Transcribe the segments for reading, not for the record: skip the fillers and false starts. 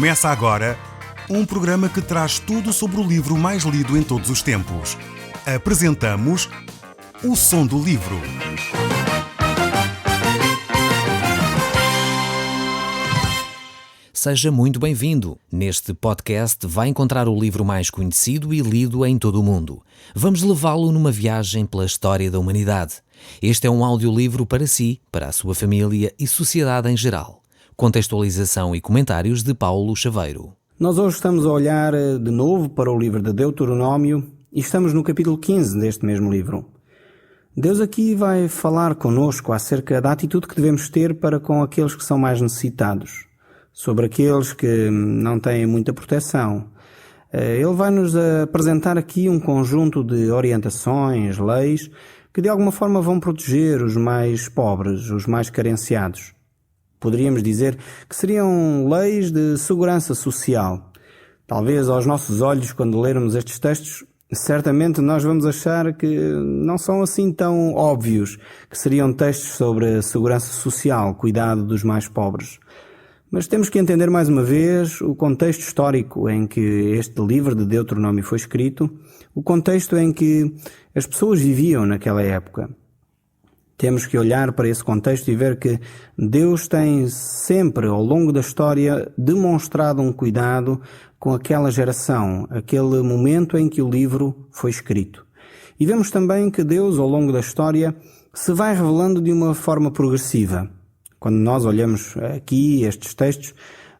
Começa agora um programa que traz tudo sobre o livro mais lido em todos os tempos. Apresentamos O Som do Livro. Seja muito bem-vindo. Neste podcast vai encontrar o livro mais conhecido e lido em todo o mundo. Vamos levá-lo numa viagem pela história da humanidade. Este é um audiolivro para si, para a sua família e sociedade em geral. Contextualização e comentários de Paulo Chaveiro. Nós hoje estamos a olhar de novo para o livro de Deuteronômio e estamos no capítulo 15 deste mesmo livro. Deus aqui vai falar connosco acerca da atitude que devemos ter para com aqueles que são mais necessitados, sobre aqueles que não têm muita proteção. Ele vai nos apresentar aqui um conjunto de orientações, leis, que de alguma forma vão proteger os mais pobres, os mais carenciados. Poderíamos dizer que seriam leis de segurança social. Talvez aos nossos olhos, quando lermos estes textos, certamente nós vamos achar que não são assim tão óbvios, que seriam textos sobre segurança social, cuidado dos mais pobres. Mas temos que entender mais uma vez o contexto histórico em que este livro de Deuteronômio foi escrito, o contexto em que as pessoas viviam naquela época. Temos que olhar para esse contexto e ver que Deus tem sempre, ao longo da história, demonstrado um cuidado com aquela geração, aquele momento em que o livro foi escrito. E vemos também que Deus, ao longo da história, se vai revelando de uma forma progressiva. Quando nós olhamos aqui estes textos,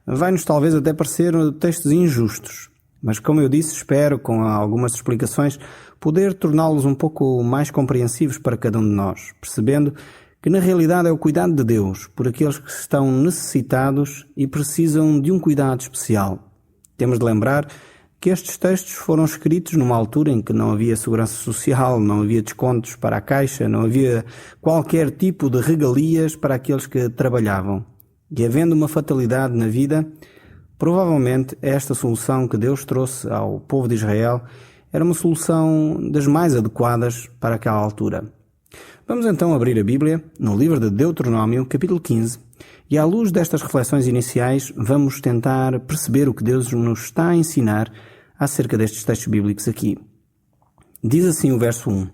vai-nos talvez até parecer textos injustos. Mas, como eu disse, espero, com algumas explicações, poder torná-los um pouco mais compreensivos para cada um de nós, percebendo que na realidade é o cuidado de Deus por aqueles que estão necessitados e precisam de um cuidado especial. Temos de lembrar que estes textos foram escritos numa altura em que não havia segurança social, não havia descontos para a Caixa, não havia qualquer tipo de regalias para aqueles que trabalhavam. E havendo uma fatalidade na vida, provavelmente esta solução que Deus trouxe ao povo de Israel era uma solução das mais adequadas para aquela altura. Vamos então abrir a Bíblia no livro de Deuteronômio, capítulo 15, e à luz destas reflexões iniciais vamos tentar perceber o que Deus nos está a ensinar acerca destes textos bíblicos aqui. Diz assim o verso 1: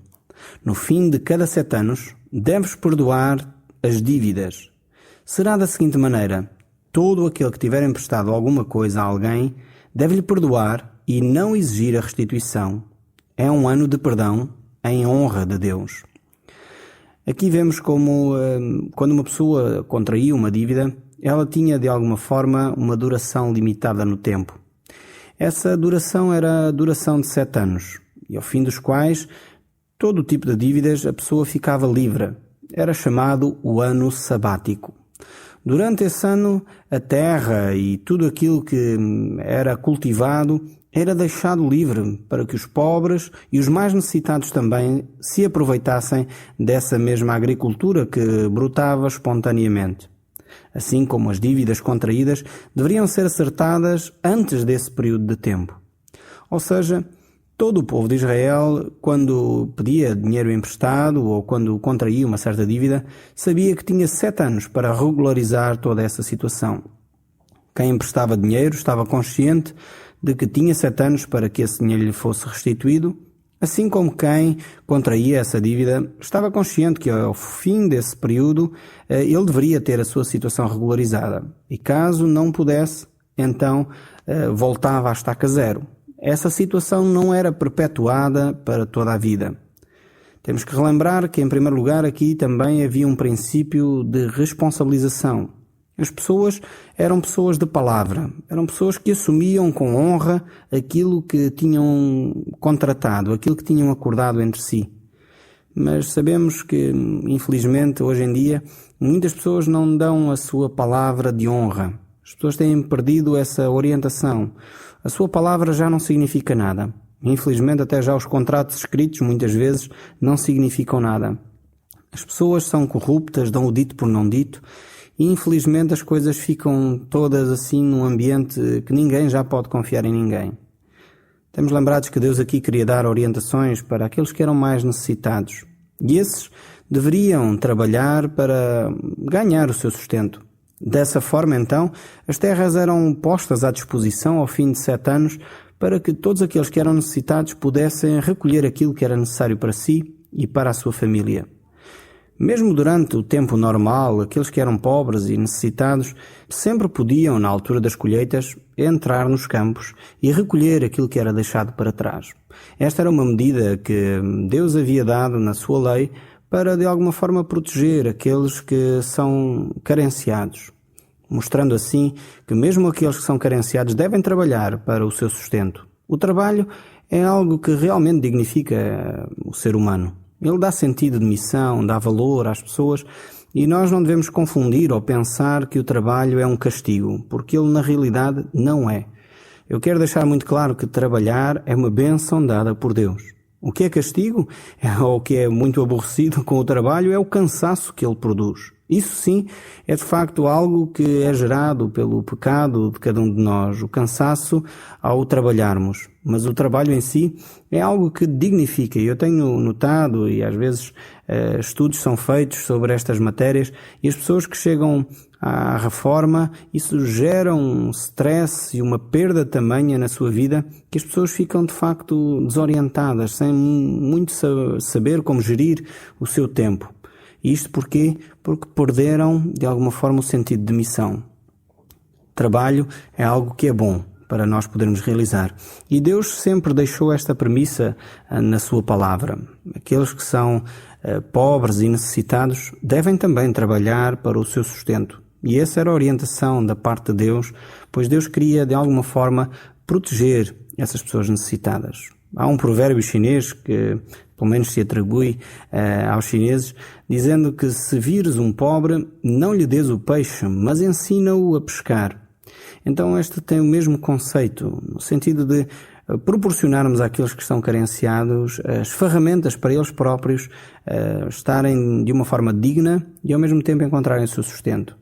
No fim de cada 7 anos deves perdoar as dívidas. Será da seguinte maneira: todo aquele que tiver emprestado alguma coisa a alguém deve-lhe perdoar e não exigir a restituição. É um ano de perdão em honra de Deus. Aqui vemos como quando uma pessoa contraía uma dívida, ela tinha de alguma forma uma duração limitada no tempo. Essa duração era a duração de 7 anos, e ao fim dos quais todo o tipo de dívidas a pessoa ficava livre. Era chamado o ano sabático. Durante esse ano, a terra e tudo aquilo que era cultivado era deixado livre para que os pobres e os mais necessitados também se aproveitassem dessa mesma agricultura que brotava espontaneamente. Assim como as dívidas contraídas deveriam ser acertadas antes desse período de tempo. Ou seja, todo o povo de Israel, quando pedia dinheiro emprestado ou quando contraía uma certa dívida, sabia que tinha 7 anos para regularizar toda essa situação. Quem emprestava dinheiro estava consciente de que tinha 7 anos para que esse dinheiro lhe fosse restituído, assim como quem contraía essa dívida estava consciente que ao fim desse período ele deveria ter a sua situação regularizada. E caso não pudesse, então voltava à estaca zero. Essa situação não era perpetuada para toda a vida. Temos que relembrar que, em primeiro lugar, aqui também havia um princípio de responsabilização. As pessoas eram pessoas de palavra, eram pessoas que assumiam com honra aquilo que tinham contratado, aquilo que tinham acordado entre si. Mas sabemos que, infelizmente, hoje em dia, muitas pessoas não dão a sua palavra de honra. As pessoas têm perdido essa orientação. A sua palavra já não significa nada. Infelizmente, até já os contratos escritos, muitas vezes, não significam nada. As pessoas são corruptas, dão o dito por não dito, e infelizmente as coisas ficam todas assim num ambiente que ninguém já pode confiar em ninguém. Temos lembrados que Deus aqui queria dar orientações para aqueles que eram mais necessitados. E esses deveriam trabalhar para ganhar o seu sustento. Dessa forma, então, as terras eram postas à disposição ao fim de 7 anos para que todos aqueles que eram necessitados pudessem recolher aquilo que era necessário para si e para a sua família. Mesmo durante o tempo normal, aqueles que eram pobres e necessitados sempre podiam, na altura das colheitas, entrar nos campos e recolher aquilo que era deixado para trás. Esta era uma medida que Deus havia dado na sua lei para, de alguma forma, proteger aqueles que são carenciados, mostrando assim que mesmo aqueles que são carenciados devem trabalhar para o seu sustento. O trabalho é algo que realmente dignifica o ser humano. Ele dá sentido de missão, dá valor às pessoas e nós não devemos confundir ou pensar que o trabalho é um castigo, porque ele na realidade não é. Eu quero deixar muito claro que trabalhar é uma bênção dada por Deus. O que é castigo, ou o que é muito aborrecido com o trabalho, é o cansaço que ele produz. Isso sim é de facto algo que é gerado pelo pecado de cada um de nós, o cansaço ao trabalharmos. Mas o trabalho em si é algo que dignifica. Eu tenho notado, e às vezes estudos são feitos sobre estas matérias, e as pessoas que chegam à reforma, isso gera um stress e uma perda tamanha na sua vida que as pessoas ficam de facto desorientadas, sem muito saber como gerir o seu tempo. Isto porquê? Porque perderam, de alguma forma, o sentido de missão. Trabalho é algo que é bom para nós podermos realizar. E Deus sempre deixou esta premissa na sua palavra. Aqueles que são pobres e necessitados devem também trabalhar para o seu sustento. E essa era a orientação da parte de Deus, pois Deus queria, de alguma forma, proteger essas pessoas necessitadas. Há um provérbio chinês que, pelo menos, se atribui aos chineses, dizendo que se vires um pobre, não lhe dês o peixe, mas ensina-o a pescar. Então este tem o mesmo conceito, no sentido de proporcionarmos àqueles que estão carenciados as ferramentas para eles próprios estarem de uma forma digna e ao mesmo tempo encontrarem o seu sustento.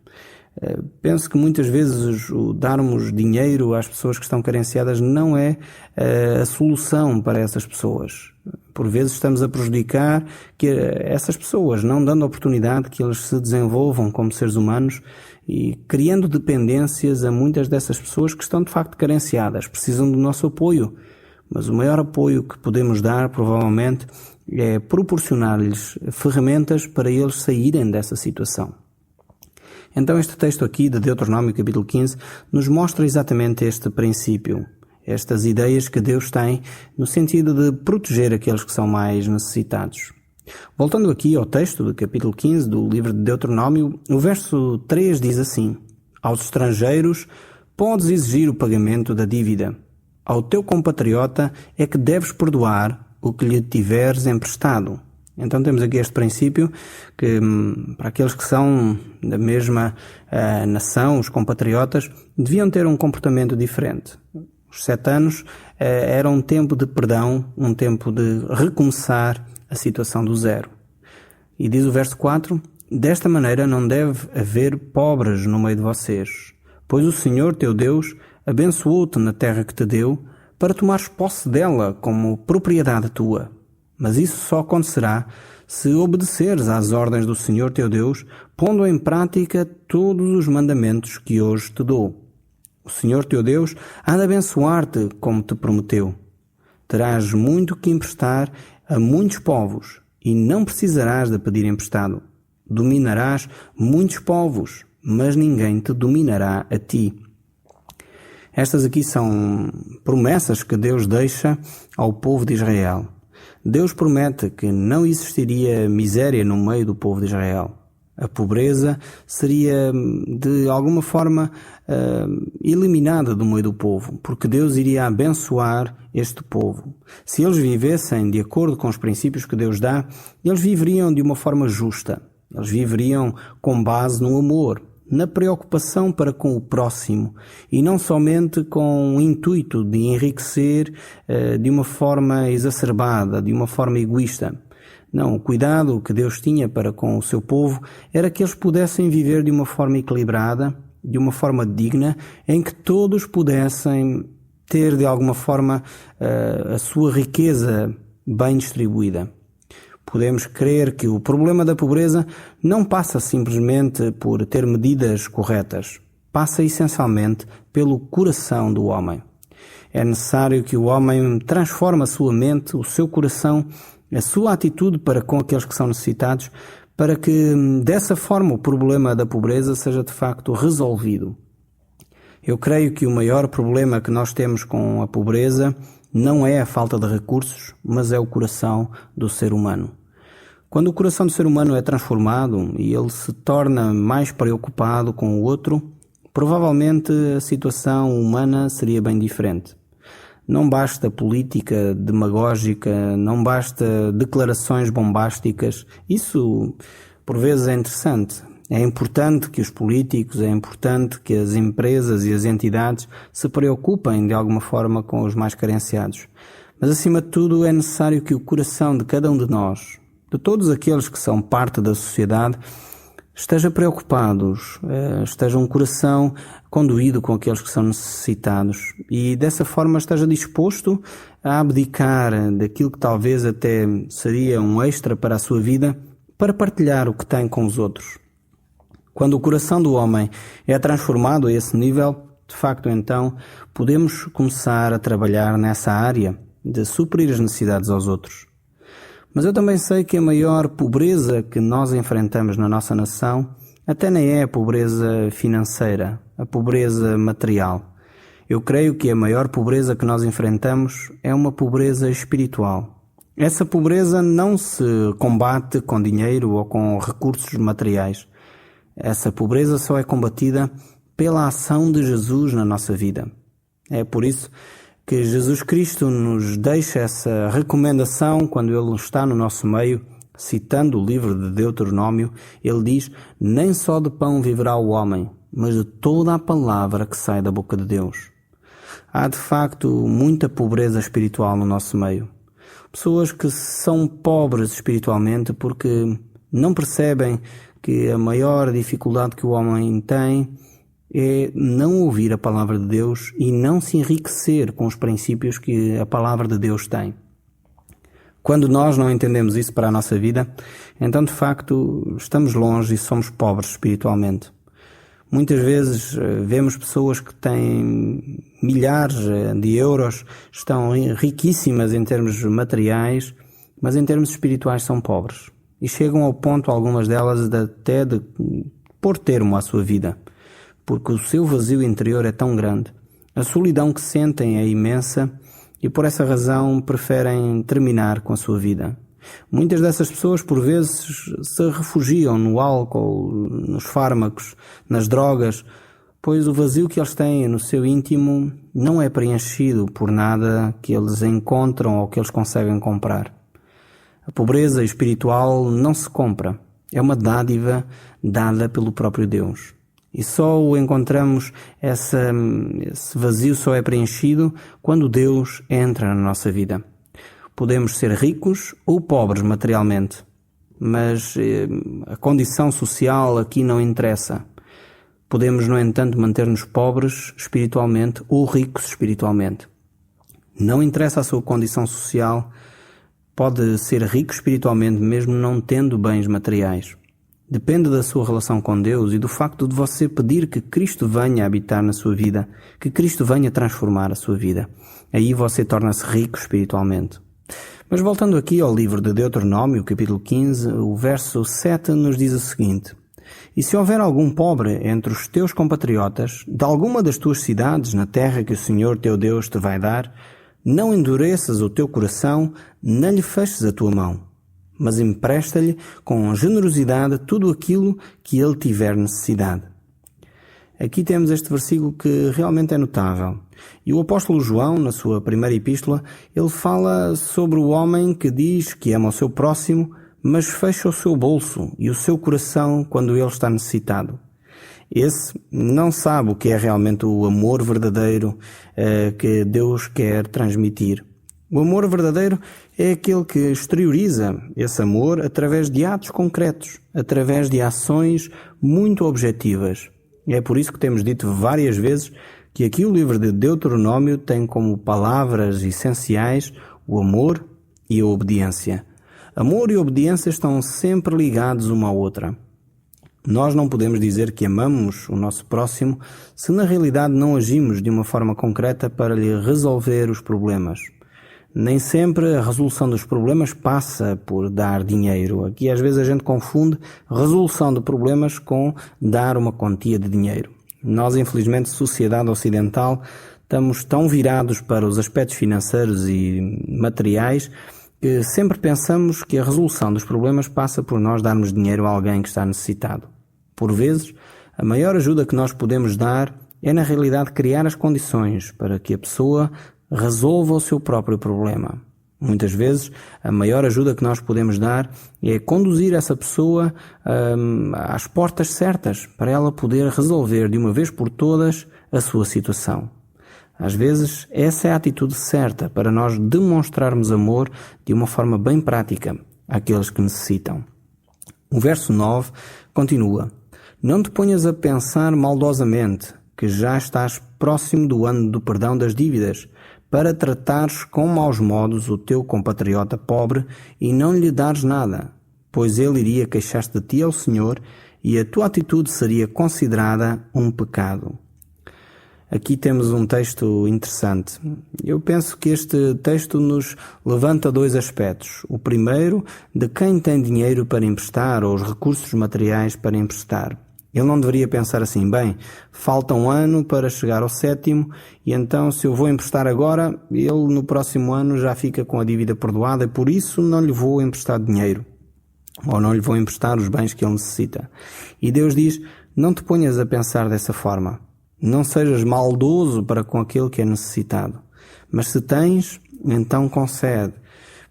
Penso que muitas vezes o darmos dinheiro às pessoas que estão carenciadas não é a solução para essas pessoas. Por vezes estamos a prejudicar que essas pessoas, não dando oportunidade que eles se desenvolvam como seres humanos e criando dependências a muitas dessas pessoas que estão de facto carenciadas, precisam do nosso apoio. Mas o maior apoio que podemos dar, provavelmente, é proporcionar-lhes ferramentas para eles saírem dessa situação. Então este texto aqui de Deuteronômio capítulo 15 nos mostra exatamente este princípio, estas ideias que Deus tem no sentido de proteger aqueles que são mais necessitados. Voltando aqui ao texto do capítulo 15 do livro de Deuteronômio, o verso 3 diz assim: aos estrangeiros podes exigir o pagamento da dívida. Ao teu compatriota é que deves perdoar o que lhe tiveres emprestado. Então temos aqui este princípio que para aqueles que são da mesma nação, os compatriotas, deviam ter um comportamento diferente. Os 7 anos era um tempo de perdão, um tempo de recomeçar a situação do zero. E diz o verso 4, desta maneira não deve haver pobres no meio de vocês, pois o Senhor teu Deus abençoou-te na terra que te deu para tomares posse dela como propriedade tua. Mas isso só acontecerá se obedeceres às ordens do Senhor teu Deus, pondo em prática todos os mandamentos que hoje te dou. O Senhor teu Deus há de abençoar-te como te prometeu. Terás muito que emprestar a muitos povos e não precisarás de pedir emprestado. Dominarás muitos povos, mas ninguém te dominará a ti. Estas aqui são promessas que Deus deixa ao povo de Israel. Deus promete que não existiria miséria no meio do povo de Israel. A pobreza seria, de alguma forma, eliminada do meio do povo, porque Deus iria abençoar este povo. Se eles vivessem de acordo com os princípios que Deus dá, eles viveriam de uma forma justa. Eles viveriam com base no amor, na preocupação para com o próximo e não somente com o intuito de enriquecer de uma forma exacerbada, de uma forma egoísta. Não, o cuidado que Deus tinha para com o seu povo era que eles pudessem viver de uma forma equilibrada, de uma forma digna, em que todos pudessem ter de alguma forma a sua riqueza bem distribuída. Podemos crer que o problema da pobreza não passa simplesmente por ter medidas corretas. Passa essencialmente pelo coração do homem. É necessário que o homem transforme a sua mente, o seu coração, a sua atitude para com aqueles que são necessitados, para que dessa forma o problema da pobreza seja de facto resolvido. Eu creio que o maior problema que nós temos com a pobreza não é a falta de recursos, mas é o coração do ser humano. Quando o coração do ser humano é transformado e ele se torna mais preocupado com o outro, provavelmente a situação humana seria bem diferente. Não basta política demagógica, não basta declarações bombásticas. Isso, por vezes, é interessante. É importante que os políticos, é importante que as empresas e as entidades se preocupem de alguma forma com os mais carenciados. Mas, acima de tudo, é necessário que o coração de cada um de nós, de todos aqueles que são parte da sociedade, esteja preocupados, esteja um coração conduído com aqueles que são necessitados e dessa forma esteja disposto a abdicar daquilo que talvez até seria um extra para a sua vida para partilhar o que tem com os outros. Quando o coração do homem é transformado a esse nível, de facto então podemos começar a trabalhar nessa área de suprir as necessidades aos outros. Mas eu também sei que a maior pobreza que nós enfrentamos na nossa nação até nem é a pobreza financeira, a pobreza material. Eu creio que a maior pobreza que nós enfrentamos é uma pobreza espiritual. Essa pobreza não se combate com dinheiro ou com recursos materiais. Essa pobreza só é combatida pela ação de Jesus na nossa vida. É por isso que Jesus Cristo nos deixa essa recomendação quando Ele está no nosso meio, citando o livro de Deuteronômio. Ele diz: nem só de pão viverá o homem, mas de toda a palavra que sai da boca de Deus. Há de facto muita pobreza espiritual no nosso meio. Pessoas que são pobres espiritualmente porque não percebem que a maior dificuldade que o homem tem é não ouvir a palavra de Deus e não se enriquecer com os princípios que a palavra de Deus tem. Quando nós não entendemos isso para a nossa vida, então de facto estamos longe e somos pobres espiritualmente. Muitas vezes vemos pessoas que têm milhares de euros, estão riquíssimas em termos materiais, mas em termos espirituais são pobres. E chegam ao ponto, algumas delas, até de pôr termo à sua vida, porque o seu vazio interior é tão grande. A solidão que sentem é imensa e por essa razão preferem terminar com a sua vida. Muitas dessas pessoas por vezes se refugiam no álcool, nos fármacos, nas drogas, pois o vazio que eles têm no seu íntimo não é preenchido por nada que eles encontram ou que eles conseguem comprar. A pobreza espiritual não se compra, é uma dádiva dada pelo próprio Deus. E só o encontramos, esse vazio só é preenchido quando Deus entra na nossa vida. Podemos ser ricos ou pobres materialmente, mas a condição social aqui não interessa. Podemos, no entanto, manter-nos pobres espiritualmente ou ricos espiritualmente. Não interessa a sua condição social, pode ser rico espiritualmente mesmo não tendo bens materiais. Depende da sua relação com Deus e do facto de você pedir que Cristo venha habitar na sua vida, que Cristo venha transformar a sua vida. Aí você torna-se rico espiritualmente. Mas voltando aqui ao livro de Deuteronômio, capítulo 15, o verso 7 nos diz o seguinte: e se houver algum pobre entre os teus compatriotas, de alguma das tuas cidades na terra que o Senhor teu Deus te vai dar, não endureças o teu coração, nem lhe feches a tua mão, mas empresta-lhe com generosidade tudo aquilo que ele tiver necessidade. Aqui temos este versículo que realmente é notável. E o apóstolo João, na sua primeira epístola, ele fala sobre o homem que diz que ama o seu próximo, mas fecha o seu bolso e o seu coração quando ele está necessitado. Esse não sabe o que é realmente o amor verdadeiro que Deus quer transmitir. O amor verdadeiro é aquele que exterioriza esse amor através de atos concretos, através de ações muito objetivas. É por isso que temos dito várias vezes que aqui o livro de Deuteronômio tem como palavras essenciais o amor e a obediência. Amor e obediência estão sempre ligados uma à outra. Nós não podemos dizer que amamos o nosso próximo se na realidade não agimos de uma forma concreta para lhe resolver os problemas. Nem sempre a resolução dos problemas passa por dar dinheiro. Aqui às vezes a gente confunde resolução de problemas com dar uma quantia de dinheiro. Nós, infelizmente, sociedade ocidental, estamos tão virados para os aspectos financeiros e materiais que sempre pensamos que a resolução dos problemas passa por nós darmos dinheiro a alguém que está necessitado. Por vezes, a maior ajuda que nós podemos dar é, na realidade, criar as condições para que a pessoa resolva o seu próprio problema. Muitas vezes, a maior ajuda que nós podemos dar é conduzir essa pessoa às portas certas para ela poder resolver de uma vez por todas a sua situação. Às vezes, essa é a atitude certa para nós demonstrarmos amor de uma forma bem prática àqueles que necessitam. O verso 9 continua: Não te ponhas a pensar maldosamente que já estás próximo do ano do perdão das dívidas, para tratares com maus modos o teu compatriota pobre e não lhe dares nada, pois ele iria queixar-se de ti ao Senhor e a tua atitude seria considerada um pecado. Aqui temos um texto interessante. Eu penso que este texto nos levanta dois aspectos. O primeiro, de quem tem dinheiro para emprestar ou os recursos materiais para emprestar. Ele não deveria pensar assim: bem, falta um ano para chegar ao 7º e então se eu vou emprestar agora, ele no próximo ano já fica com a dívida perdoada e por isso não lhe vou emprestar dinheiro ou não lhe vou emprestar os bens que ele necessita. E Deus diz: não te ponhas a pensar dessa forma. Não sejas maldoso para com aquele que é necessitado. Mas se tens, então concede,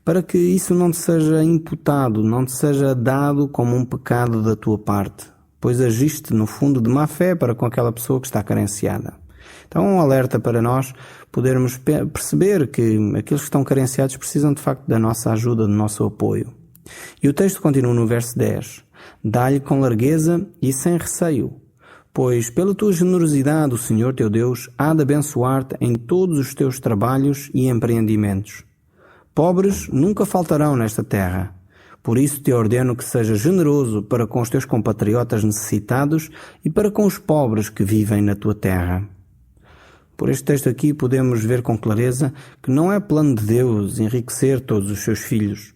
para que isso não te seja imputado, não te seja dado como um pecado da tua parte, pois agiste no fundo de má fé para com aquela pessoa que está carenciada. Então um alerta para nós podermos perceber que aqueles que estão carenciados precisam de facto da nossa ajuda, do nosso apoio. E o texto continua no verso 10. Dá-lhe com largueza e sem receio, pois pela tua generosidade o Senhor teu Deus há de abençoar-te em todos os teus trabalhos e empreendimentos. Pobres nunca faltarão nesta terra. Por isso te ordeno que sejas generoso para com os teus compatriotas necessitados e para com os pobres que vivem na tua terra. Por este texto aqui podemos ver com clareza que não é plano de Deus enriquecer todos os seus filhos.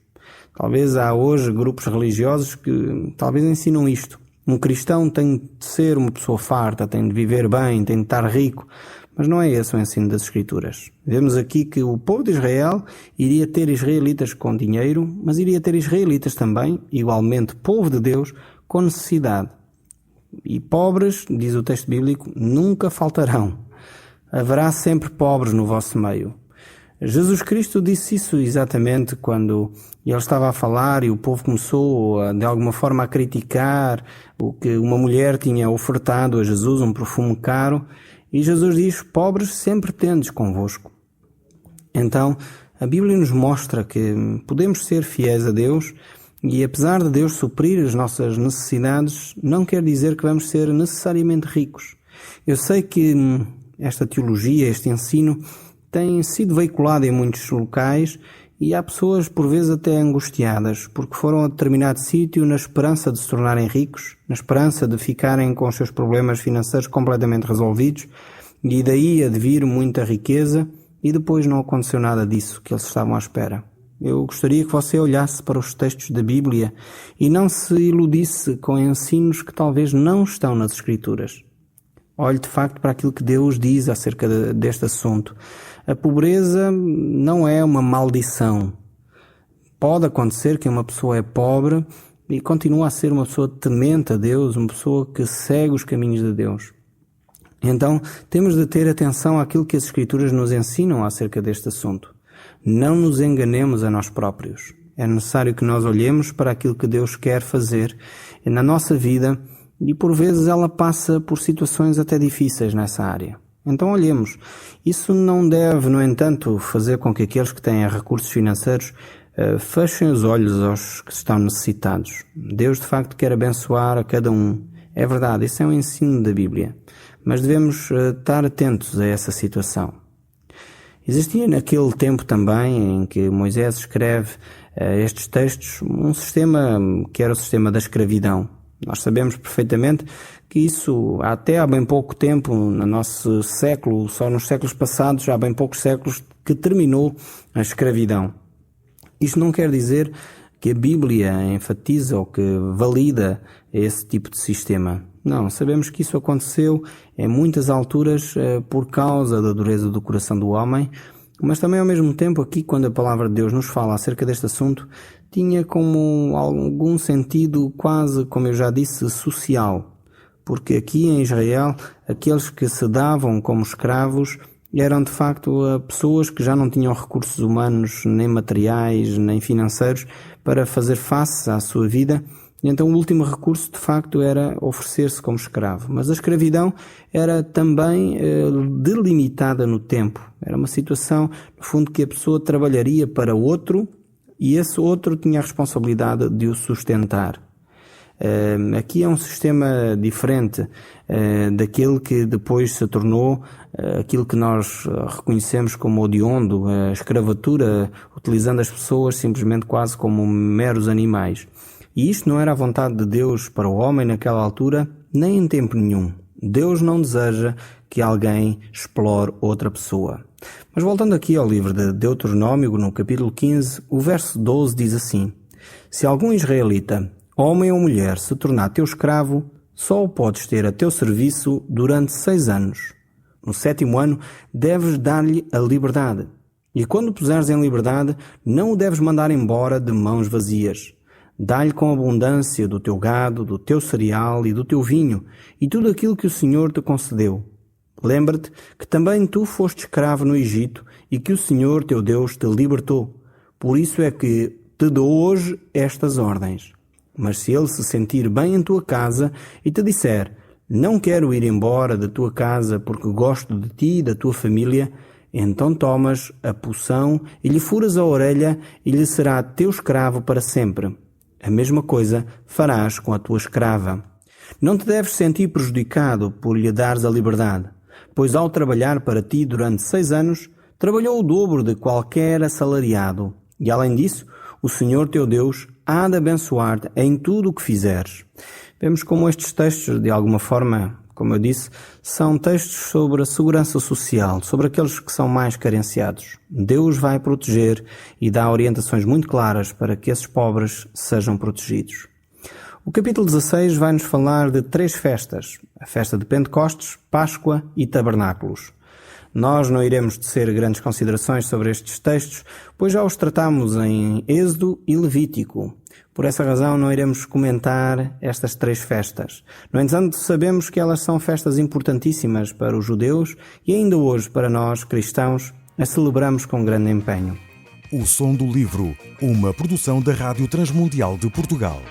Talvez há hoje grupos religiosos que talvez ensinam isto. Um cristão tem de ser uma pessoa farta, tem de viver bem, tem de estar rico. Mas não é esse o ensino das Escrituras. Vemos aqui que o povo de Israel iria ter israelitas com dinheiro, mas iria ter israelitas também, igualmente povo de Deus, com necessidade. E pobres, diz o texto bíblico, nunca faltarão. Haverá sempre pobres no vosso meio. Jesus Cristo disse isso exatamente quando ele estava a falar e o povo começou de alguma forma a criticar o que uma mulher tinha ofertado a Jesus, um perfume caro. E Jesus diz: pobres sempre tendes convosco. Então, a Bíblia nos mostra que podemos ser fiéis a Deus e apesar de Deus suprir as nossas necessidades, não quer dizer que vamos ser necessariamente ricos. Eu sei que esta teologia, este ensino, tem sido veiculado em muitos locais e há pessoas por vezes até angustiadas porque foram a determinado sítio na esperança de se tornarem ricos, na esperança de ficarem com os seus problemas financeiros completamente resolvidos e daí a de vir muita riqueza e depois não aconteceu nada disso que eles estavam à espera. Eu gostaria que você olhasse para os textos da Bíblia e não se iludisse com ensinos que talvez não estão nas Escrituras. Olhe de facto para aquilo que Deus diz acerca deste assunto. A pobreza não é uma maldição. Pode acontecer que uma pessoa é pobre e continua a ser uma pessoa temente a Deus, uma pessoa que segue os caminhos de Deus. Então, temos de ter atenção àquilo que as Escrituras nos ensinam acerca deste assunto. Não nos enganemos a nós próprios. É necessário que nós olhemos para aquilo que Deus quer fazer na nossa vida e por vezes ela passa por situações até difíceis nessa área. Então olhemos. Isso não deve, no entanto, fazer com que aqueles que têm recursos financeiros fechem os olhos aos que estão necessitados. Deus de facto quer abençoar a cada um. É verdade, isso é um ensino da Bíblia. Mas devemos estar atentos a essa situação. Existia naquele tempo também, em que Moisés escreve estes textos, um sistema que era o sistema da escravidão. Nós sabemos perfeitamente que isso, até há bem pouco tempo, no nosso século, só nos séculos passados, há bem poucos séculos, que terminou a escravidão. Isto não quer dizer que a Bíblia enfatiza ou que valida esse tipo de sistema. Não, sabemos que isso aconteceu em muitas alturas por causa da dureza do coração do homem, mas também ao mesmo tempo aqui, quando a palavra de Deus nos fala acerca deste assunto, tinha como algum sentido quase, como eu já disse, social. Porque aqui em Israel, aqueles que se davam como escravos eram de facto pessoas que já não tinham recursos humanos, nem materiais, nem financeiros, para fazer face à sua vida. E então o último recurso de facto era oferecer-se como escravo. Mas a escravidão era também delimitada no tempo. Era uma situação, no fundo, que a pessoa trabalharia para outro e esse outro tinha a responsabilidade de o sustentar. Aqui é um sistema diferente daquele que depois se tornou aquilo que nós reconhecemos como odiondo, a escravatura, utilizando as pessoas simplesmente quase como meros animais. E isto não era a vontade de Deus para o homem naquela altura, nem em tempo nenhum. Deus não deseja que alguém explore outra pessoa. Mas voltando aqui ao livro de Deuteronômio, no capítulo 15, o verso 12 diz assim: Se algum israelita, homem ou mulher, se tornar teu escravo, só o podes ter a teu serviço durante 6 anos. No 7º ano, deves dar-lhe a liberdade. E quando o puseres em liberdade, não o deves mandar embora de mãos vazias. Dá-lhe com abundância do teu gado, do teu cereal e do teu vinho, e tudo aquilo que o Senhor te concedeu. Lembra-te que também tu foste escravo no Egito e que o Senhor teu Deus te libertou. Por isso é que te dou hoje estas ordens. Mas se ele se sentir bem em tua casa e te disser: não quero ir embora da tua casa porque gosto de ti e da tua família, então tomas a poção e lhe furas a orelha e lhe será teu escravo para sempre. A mesma coisa farás com a tua escrava. Não te deves sentir prejudicado por lhe dares a liberdade, pois ao trabalhar para ti durante 6 anos, trabalhou o dobro de qualquer assalariado. E além disso, o Senhor teu Deus há de abençoar-te em tudo o que fizeres. Vemos como estes textos, de alguma forma, como eu disse, são textos sobre a segurança social, sobre aqueles que são mais carenciados. Deus vai proteger e dá orientações muito claras para que esses pobres sejam protegidos. O capítulo 16 vai-nos falar de 3 festas: a festa de Pentecostes, Páscoa e Tabernáculos. Nós não iremos tecer grandes considerações sobre estes textos, pois já os tratamos em Êxodo e Levítico. Por essa razão não iremos comentar estas 3 festas. No entanto, sabemos que elas são festas importantíssimas para os judeus e ainda hoje para nós, cristãos, as celebramos com grande empenho. O Som do Livro, uma produção da Rádio Transmundial de Portugal.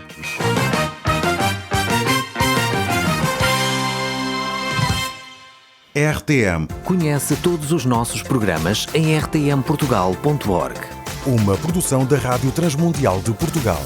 RTM. Conhece todos os nossos programas em rtmportugal.org. Uma produção da Rádio Transmundial de Portugal.